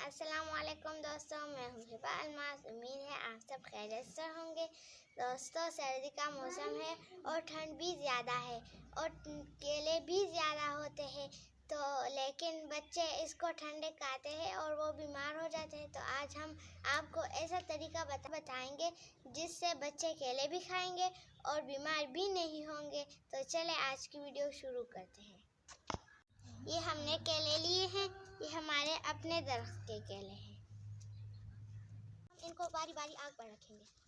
अस्सलामुअलैकुम दोस्तों, मैं हूँ हिबा अलमास। उम्मीद है आप सब खैरियत से होंगे। दोस्तों, सर्दी का मौसम है और ठंड भी ज़्यादा है और केले भी ज़्यादा होते हैं, तो लेकिन बच्चे इसको ठंडे खाते हैं और वो बीमार हो जाते हैं। तो आज हम आपको ऐसा तरीका बताएंगे जिससे बच्चे केले भी खाएंगे और बीमार भी नहीं होंगे। तो चले आज की वीडियो शुरू करते हैं। ये हमने केले लिए हैं, ये हमारे अपने दरख्त के केले हैं। इनको बारी बारी आग पर रखेंगे।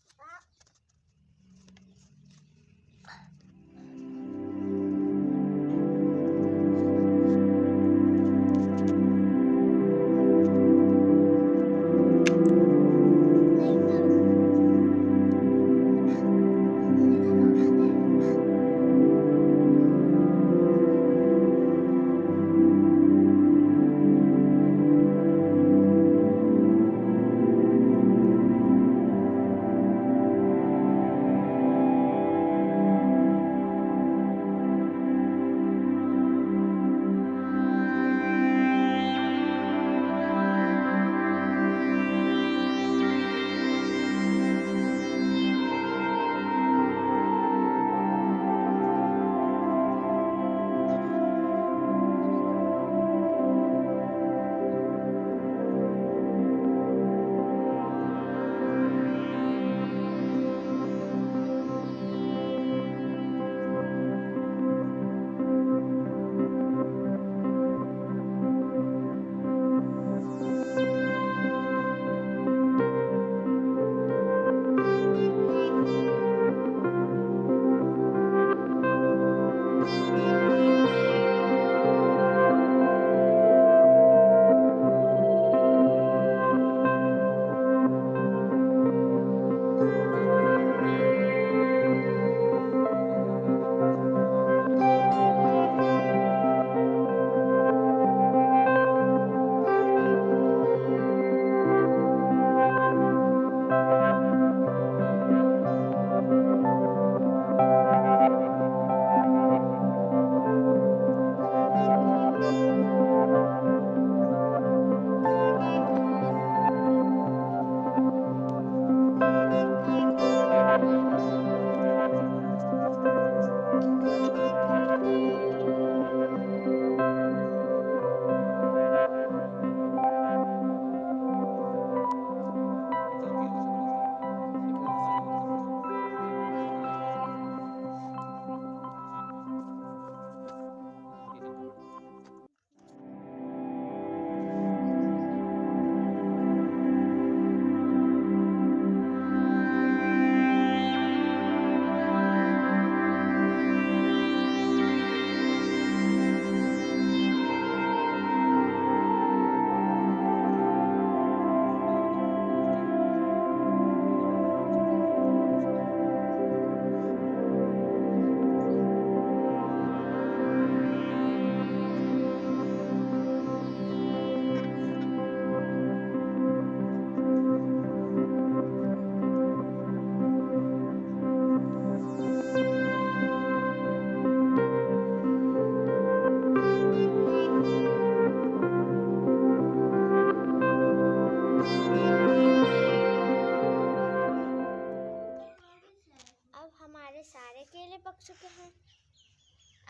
अब हमारे सारे केले पक चुके हैं।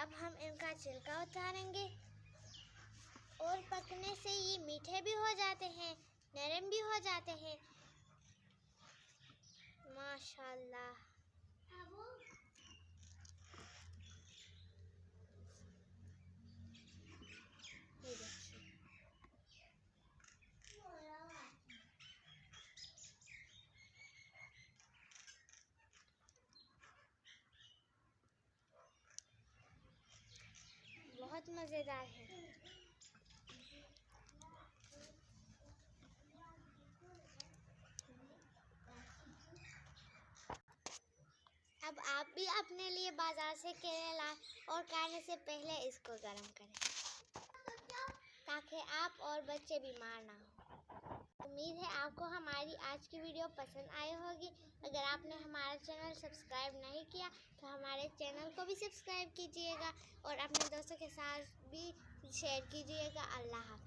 अब हम इनका छिलका उतारेंगे और पकने से ये मीठे भी हो जाते हैं, नरम भी हो जाते हैं। माशाल्लाह। ये देखिए, बहुत मज़ेदार है। अब आप भी अपने लिए बाजार से केले लाएं और खाने से पहले इसको गर्म करें ताकि आप और बच्चे बीमार ना हो। उम्मीद है आपको हमारी आज की वीडियो पसंद आई होगी। अगर आपने हमारा चैनल सब्सक्राइब नहीं किया तो हमारे चैनल को भी सब्सक्राइब कीजिएगा और अपने दोस्तों के साथ भी शेयर कीजिएगा। अल्लाह हाफ़िज़।